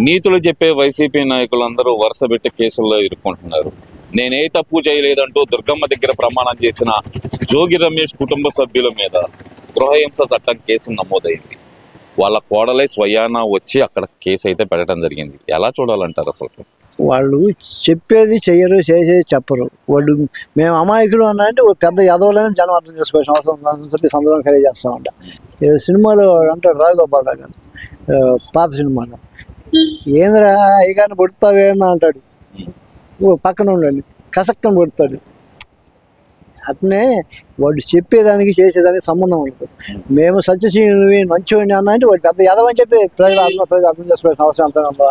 నీతులు చెప్పే వైసీపీ నాయకులందరూ వరుస పెట్టి కేసుల్లో ఇరుక్కుంటున్నారు. నేనే తప్పు చేయలేదంటూ దుర్గమ్మ దగ్గర ప్రమాణం చేసిన జోగి రమేష్ కుటుంబ సభ్యుల మీద గృహహింస చట్టం కేసు నమోదైంది. వాళ్ళ కోడలే స్వయానా వచ్చి అక్కడ కేసు అయితే పెట్టడం జరిగింది. ఎలా చూడాలంటారు అసలు? వాళ్ళు చెప్పేది చెయ్యరు, చేసేది చెప్పరు. వాళ్ళు మేము అమాయకులు అన్నా అంటే పెద్ద ఎదవలని జనం అర్థం చేసుకోవాల్సిన అవసరం ఉందని చెప్పి సందర్భం తెలియజేస్తామంట. సినిమాలో అంటాడు రాఘగోపాల్ గారు, పాత సినిమాలో, ఏంద్రా అయ్యగారిని పొడుతావేందా అంటాడు, పక్కన ఉండండి కసక్కని పొడుతాడు. అట్నే వాడు చెప్పేదానికి చేసేదానికి సంబంధం ఉంటుంది. మేము సత్యశీలుని మంచివాడిని అన్నా అంటే వాడు పెద్ద ఎదవని చెప్పి ప్రజలు అర్థం చేసుకోవాల్సిన అవసరం అంత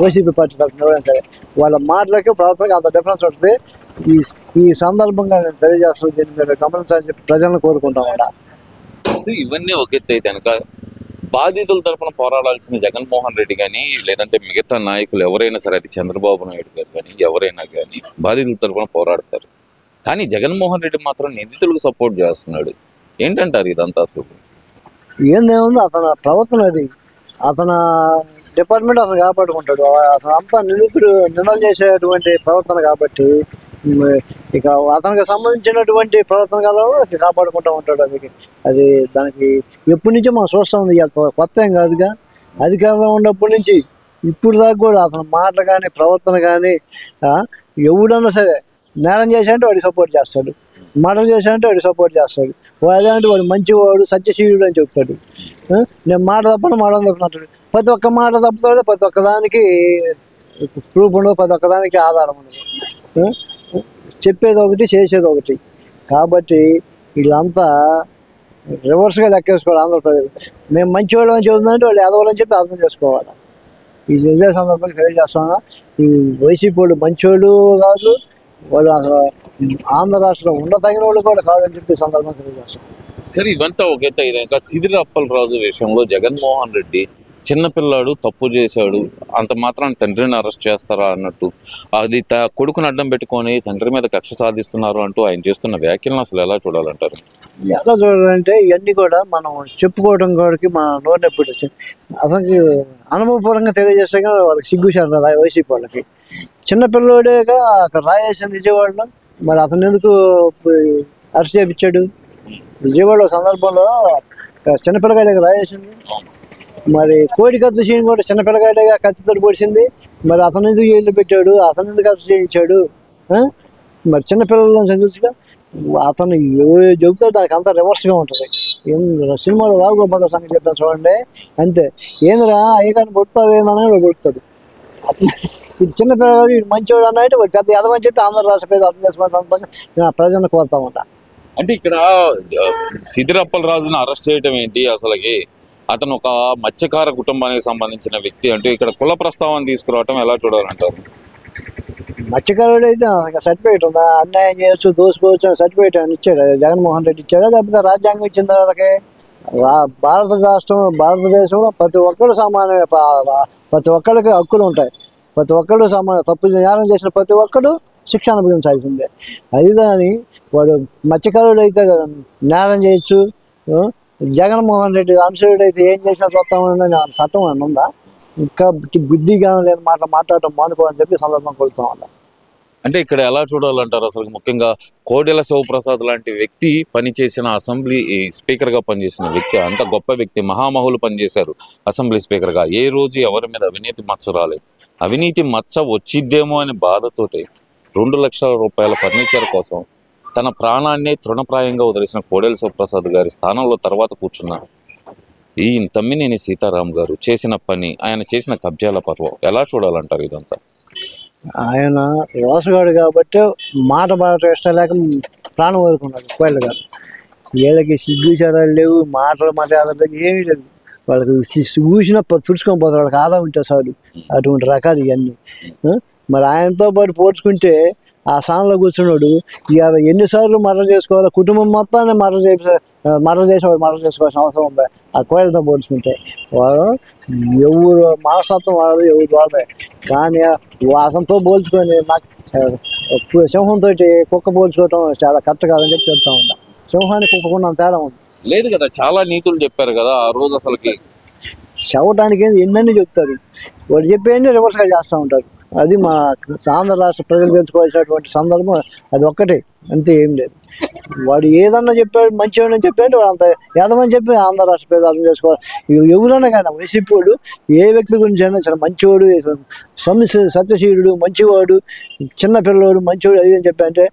వైసీపీ పార్టీ తరఫున ఎవరైనా సరే వాళ్ళ మాటలకి ప్రవర్తనకి అంత డిఫరెన్స్ ఉంటుంది. ఈ సందర్భంగా నేను తెలియజేస్తున్నాను, దీన్ని మీరు గమనించాలని చెప్పి ప్రజలను కోరుకుంటామన్నా. ఇవన్నీ ఒక ఎత్తు అయితే కనుక బాధితుల తరఫున పోరాడాల్సిన జగన్మోహన్ రెడ్డి కానీ లేదంటే మిగతా నాయకులు ఎవరైనా సరే, అది చంద్రబాబు నాయుడు గారు కానీ ఎవరైనా కానీ బాధితుల తరఫున పోరాడతారు. కానీ జగన్మోహన్ రెడ్డి మాత్రం నిందితులకు సపోర్ట్ చేస్తున్నాడు. ఏంటంటారు ఇదంతా అసలు? ఏందేముంది, అతని ప్రవర్తన అది, అతని డిపార్ట్మెంట్ అతను కాపాడుకుంటాడు. అతను అంతా నిందలు చేసేటువంటి ప్రవర్తన కాబట్టి ఇక అతనికి సంబంధించినటువంటి ప్రవర్తన కాలంలో కాపాడుకుంటూ ఉంటాడు. అది దానికి ఎప్పటి నుంచో మనం చూస్తూ ఉంది, కొత్త ఏం కాదుగా. అధికారంలో ఉన్నప్పటి నుంచి ఇప్పుడు దాకా కూడా అతని మాటలు కానీ ప్రవర్తన కానీ ఎవడన్నా సరే నేరం చేశాడంటే వాడికి సపోర్ట్ చేస్తాడు, మర్డర్ చేశాడంటే వాడికి సపోర్ట్ చేస్తాడు. వాడంటే వాడు మంచివాడు సత్యశీలుడు అని చెప్తాడు. నేను మాట తప్పను తప్పునంటాడు. ప్రతి ఒక్క మాట తప్పుతాడు, ప్రతి ఒక్కదానికి ప్రూఫ్ ఉండదు, ప్రతి ఒక్కదానికి ఆధారం ఉండదు. చెప్పేది ఒకటి చేసేది ఒకటి. కాబట్టి వీళ్ళంతా రివర్స్గా లెక్కేసుకోవాలి. ఆంధ్రప్రదేశ్ మేము మంచివాళ్ళు అని చెబుతుందంటే వాళ్ళు ఎదవాలని చెప్పి అర్థం చేసుకోవాలి. ఇదే సందర్భంగా తెలియజేస్తున్నా, ఈ వైసీపీ వాళ్ళు మంచివాళ్ళు కాదు, వాళ్ళు ఆంధ్ర రాష్ట్రంలో ఉండదగిన వాళ్ళు కూడా కాదని చెప్పి సందర్భంగా తెలియజేస్తాం. సరే, ఇవంతా ఒక ఎత్తు అయితే సిదిరి అప్పలరాజు విషయంలో జగన్మోహన్ రెడ్డి చిన్నపిల్లాడు తప్పు చేశాడు, అంత మాత్రం తండ్రిని అరెస్ట్ చేస్తారా అన్నట్టు, అది కొడుకుని అడ్డం పెట్టుకొని తండ్రి మీద కక్ష సాధిస్తున్నారు అంటూ ఆయన చేస్తున్న వ్యాఖ్యలను అసలు ఎలా చూడాలంటారు? ఎలా చూడాలంటే ఇవన్నీ కూడా మనం చెప్పుకోవడం కూడా మన నోరెప్పుడు అతనికి అనుభవపూర్వంగా తెలియజేస్తే వాళ్ళకి సిగ్గుశారు కదా వైసీపీ వాళ్ళకి. చిన్నపిల్లవాడేగా అక్కడ రాయేసింది విజయవాడలో, మరి అతను ఎందుకు అరెస్ట్ చేయించాడు? విజయవాడ సందర్భంలో చిన్నపిల్లగాడే రాయేసింది. మరి కోడి కత్తి సీన్ కూడా చిన్నపిల్లగాడేగా కత్తితో పొడిచింది. మరి అతను ఎందుకు జైలు పెట్టాడు, అతను ఎందుకు అరెస్ట్ చేయించాడు? మరి చిన్నపిల్లలను తెలుసుగా, అతను చెబుతాడు దానికి అంతా రివర్స్గా ఉంటుంది. సినిమాలో రాఘగోపాల్ సంగతి చెప్పాను చూడండి, అంతే. ఏందిరా అయ్యగారిని కొడతావేమని వాడు కొడుతాడు. ఇది చిన్నపిల్లగాడు, వీడు మంచివాడు అన్నట్టు వాడు పెద్ద ఎదవని చెప్పి ఆంధ్ర రాష్ట్ర పేరు అర్థం చేసుకోవాలని ప్రజలను కోరుతామంట. అంటే ఇక్కడ సిదిరి అప్పలరాజును అరెస్ట్ చేయడం ఏంటి అసలుకి? అతను ఒక మత్స్యకార కుటుంబానికి సంబంధించిన వ్యక్తి, అంటే ఇక్కడ కుల ప్రస్తావన తీసుకురావటం ఎలా చూడాలంటారు? మత్స్యకారుడు అయితే సర్టిఫికేట్ ఉందా, అన్యాయం చేయొచ్చు, దోసుకోవచ్చు అని సర్టిఫికేట్ అని ఇచ్చాడు జగన్మోహన్ రెడ్డి ఇచ్చాడా, లేకపోతే రాజ్యాంగం ఇచ్చింది వాళ్ళకి? భారతదేశంలో ప్రతి ఒక్కరు సమానమే, ప్రతి ఒక్కరికి హక్కులు ఉంటాయి, ప్రతి ఒక్కరు సమానం. తప్పు నేరం చేసిన ప్రతి ఒక్కరు శిక్ష అనుభవించాల్సిందే. అది దాని వాడు మత్స్యకారుడు అయితే నేరం చేయొచ్చు, జగన్మోహన్ రెడ్డి అంశుడు అయితే ఏం చేసినా చూస్తామని చట్టం అని ఉందా? ఇంకా బుద్ధిగా లేని మాట్లాడటం మానుకోవాలని చెప్పి సందర్భం కొడుతాం. అంటే ఇక్కడ ఎలా చూడాలంటారు అసలు? ముఖ్యంగా కోడెల శివప్రసాద్ లాంటి వ్యక్తి పనిచేసిన అసెంబ్లీ స్పీకర్గా పనిచేసిన వ్యక్తి, అంత గొప్ప వ్యక్తి, మహామహులు పనిచేశారు అసెంబ్లీ స్పీకర్గా. ఏ రోజు ఎవరి మీద అవినీతి మచ్చ రాలేదు. అవినీతి మచ్చ వచ్చిద్దేమో అని బాధతోటి 2 లక్షల రూపాయల ఫర్నిచర్ కోసం తన ప్రాణాన్ని తృణప్రాయంగా వదిలేసిన కోడెల శివప్రసాద్ గారి స్థానంలో తర్వాత కూర్చున్నారు ఈ తమ్మినేని సీతారాం గారు చేసిన పని, ఆయన చేసిన కబ్జాల పర్వం ఎలా చూడాలంటారు ఇదంతా? ఆయన రోసగాడు కాబట్టి మాట ఇష్టం లేక ప్రాణం వదులుకున్నాడు కోయలు గారు. వీళ్ళకి సిగ్గుచారాలు లేవు, మాటలు మాట్లాడాలి ఏమీ లేదు. వాళ్ళకి చూసిన తుడుచుకొని పోతారు, వాళ్ళకి ఆదా ఉంటే చాలు. అటువంటి రకాలు ఇవన్నీ. మరి ఆయనతో పాటు పోల్చుకుంటే ఆ స్థానంలో కూర్చున్నాడు ఇవాళ ఎన్నిసార్లు మర్డర్ చేసుకోవాలి, కుటుంబం మొత్తాన్ని మర్డర్ చేసేవాడు మర్డర్ చేసుకోవాల్సిన అవసరం ఉంది ఆ కోయలతో పోల్చుకుంటే. వాడు ఎవరు మనస్తత్వం వాడు, ఎవరు వాళ్ళే. కానీ అతనితో పోల్చుకొని నాకు సింహంతో కుక్క పోల్చుకోవటం చాలా కరెక్ట్ కాదని చెప్పి చెప్తా ఉంటా. సింహానికి కుక్కకున్న తేడా ఉంది లేదు కదా. చాలా నీతులు చెప్పారు కదా ఆ రోజు. అసలుకి చదవటానికి ఎన్నన్నీ చెప్తారు, వాడు చెప్పేవన్నీ రివర్స్గా చేస్తూ ఉంటారు. అది మా ఆంధ్ర రాష్ట్ర ప్రజలు తెలుసుకోవాల్సినటువంటి సందర్భం అది ఒక్కటే, అంతే, ఏం లేదు. వాడు ఏదన్నా చెప్పాడు మంచివాడు అని చెప్పాడు, వాడు అంత ఏదమని చెప్పి ఆంధ్ర రాష్ట్ర ప్రజలు అర్థం చేసుకోవాలి. ఎవరైనా కానీ వైసీపీ వాడు ఏ వ్యక్తి గురించి అయినా సరే మంచివాడు, సత్యశీలుడు, మంచివాడు, చిన్నపిల్లవాడు, మంచివాడు అది అని చెప్పి అంటే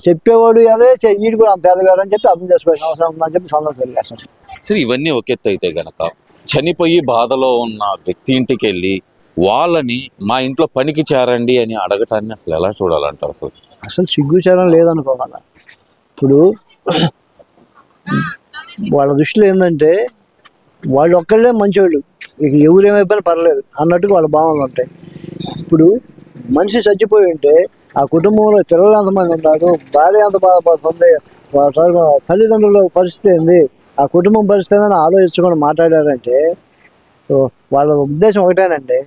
చెప్పేవాడు అదే వీడు కూడా అంత ఎదగారు అని చెప్పి అర్థం చేసుకోవాల్సిన అవసరం ఉందని చెప్పి సందర్భం తెలియజేస్తాను. సరే, ఇవన్నీ ఒక ఎత్తు అయితే గనక చనిపోయి బాధలో ఉన్న వ్యక్తి ఇంటికి వెళ్ళి వాళ్ళని మా ఇంట్లో పనికి చేరండి అని అడగటాన్ని అసలు ఎలా చూడాలంటారు? అసలు సిగ్గుచారం లేదనుకోవాలా. ఇప్పుడు వాళ్ళ దృష్టిలో ఏంటంటే వాళ్ళు ఒక్కళ్ళే మంచివాళ్ళు, ఇక ఎవరేమైపోయినా పర్లేదు అన్నట్టుగా వాళ్ళ భావనలు ఉంటాయి. ఇప్పుడు మనిషి చచ్చిపోయి ఉంటే ఆ కుటుంబంలో పిల్లలు ఎంతమంది ఉన్నారు, భార్య ఎంత బాధపడుతుంది, తల్లిదండ్రుల పరిస్థితి ఏంది, ఆ కుటుంబం పరిస్థితి అని ఆలోచించుకొని మాట్లాడారంటే వాళ్ళ ఉద్దేశం ఒకటేనండి,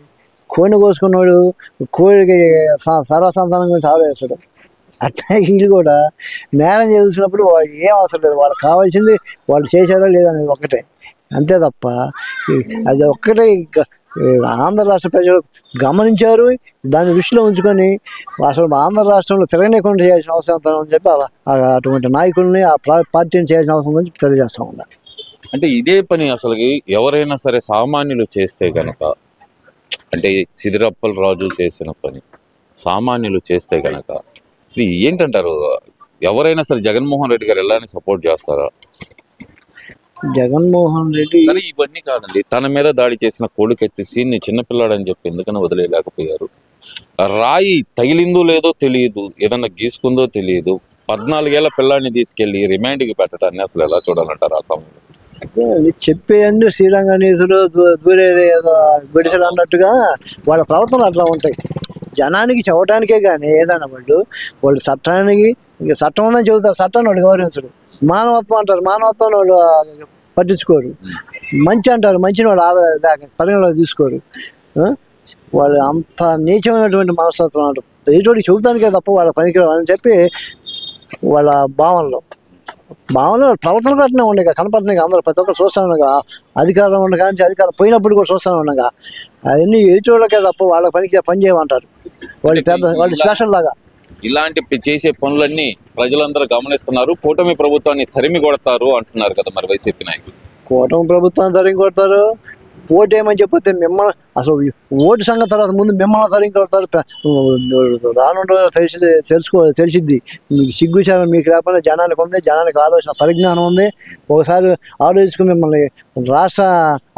కోడిని కోసుకున్నాడు కోడికి సర్వసంతానం గురించి ఆలోచిస్తాడు. అట్లా వీళ్ళు కూడా నేరం చేసినప్పుడు ఏం అవసరం లేదు, వాళ్ళకి కావాల్సింది వాళ్ళు చేశారో లేదనేది ఒక్కటే, అంతే తప్ప అది ఒక్కటే. ఆంధ్ర రాష్ట్ర ప్రజలు గమనించారు, దాన్ని దృష్టిలో ఉంచుకొని అసలు ఆంధ్ర రాష్ట్రంలో తిరగనీయకుండా చేయాల్సిన అవసరం అని చెప్పి అటువంటి నాయకుల్ని ఆ పార్టీని చేయాల్సిన అవసరం అని చెప్పి తెలియజేస్తూ ఉన్నారు. అంటే ఇదే పని అసలు ఎవరైనా సరే సామాన్యులు చేస్తే గనక, అంటే సిదిరప్పల రాజు చేసిన పని సామాన్యులు చేస్తే గనక ఇది ఏంటంటారు? ఎవరైనా సరే జగన్మోహన్ రెడ్డి గారు ఎలాని సపోర్ట్ చేస్తారా? జగన్మోహన్ రెడ్డి సరే ఇవన్నీ కాదండి, తన మీద దాడి చేసిన కొడుకెత్తి సీన్ని చిన్నపిల్లాడని చెప్పి ఎందుకని వదిలేయలేకపోయారు? రాయి తగిలిందో లేదో తెలియదు, ఏదన్నా గీసుకుందో తెలియదు, 14 ఏళ్ల పిల్లాడిని తీసుకెళ్లి రిమాండ్కి పెట్టడాన్ని అసలు ఎలా చూడాలంటారు ఆ సమయంలో? చెప్పేయండి శ్రీరంగ నీతులు దూరేది ఏదో గుడిసెలు అన్నట్టుగా వాళ్ళ ప్రవర్తన అట్లా ఉంటాయి. జనానికి చెప్పడానికే కానీ ఏదైనా వాళ్ళు చట్టానికి చట్టం ఉందని చెబుతారు, చట్టాన్ని వాళ్ళు గౌరవించడు. మానవత్వం అంటారు, మానవత్వం వాళ్ళు పట్టించుకోరు. మంచి అంటారు, మంచిని వాళ్ళు పరిగణలోకి తీసుకోరు. వాళ్ళు అంత నీచమైనటువంటి మనస్తత్వం అంటారు. ఎటువంటి చెబుతానికే తప్ప వాళ్ళ పనికిరావు అని చెప్పి వాళ్ళ భావనలో ప్రవర్తన కట్టినా ఉండగా కనపడుతున్నాయి. అందరూ ప్రతి ఒక్కరు చూస్తూ ఉండగా, అధికారం ఉండగా నుంచి అధికారం పోయినప్పుడు కూడా చూస్తూ ఉండగా అవన్నీ ఎదుటివాళ్ళకే తప్ప వాళ్ళ పని చేయమంటారు. వాళ్ళు స్పెషల్ లాగా ఇలాంటి చేసే పనులన్నీ ప్రజలందరూ గమనిస్తున్నారు. కూటమి ప్రభుత్వాన్ని తరిమి కొడతారు అంటున్నారు కదా మరి వైసీపీ నాయకులు. కూటమి ప్రభుత్వాన్ని తరిమి కొడతారు, ఓటు ఏమని చెప్పితే మిమ్మల్ని అసలు ఓటు సంగతి తర్వాత ముందు మిమ్మల్ని తరిగి కొడతారు. రానుండో తెలిసిద్ది. మీకు సిగ్గుచారం మీకు లేకపోతే జనానికి ఉంది, జనానికి ఆలోచన పరిజ్ఞానం ఉంది. ఒకసారి ఆలోచించుకుని మిమ్మల్ని రాష్ట్ర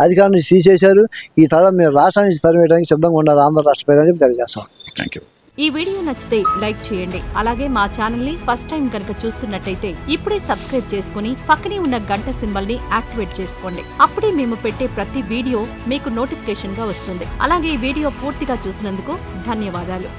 అధికారం నుంచి తీసేశారు. ఈ తర్వాత మీరు రాష్ట్రం నుంచి తరిమేయడానికి సిద్ధంగా ఉన్నారు ఆంధ్ర రాష్ట్ర ప్రజలు చెప్పి తెలియజేస్తాం. Thank you. ఈ వీడియో నచ్చితే లైక్ చేయండి. అలాగే మా ఛానల్ ని ఫస్ట్ టైం కనుక చూస్తున్నట్టయితే ఇప్పుడే సబ్స్క్రైబ్ చేసుకుని పక్కనే ఉన్న గంట సింబల్ ని యాక్టివేట్ చేసుకోండి. అప్పుడే మేము పెట్టే ప్రతి వీడియో మీకు నోటిఫికేషన్ గా వస్తుంది. అలాగే ఈ వీడియో పూర్తిగా చూసినందుకు ధన్యవాదాలు.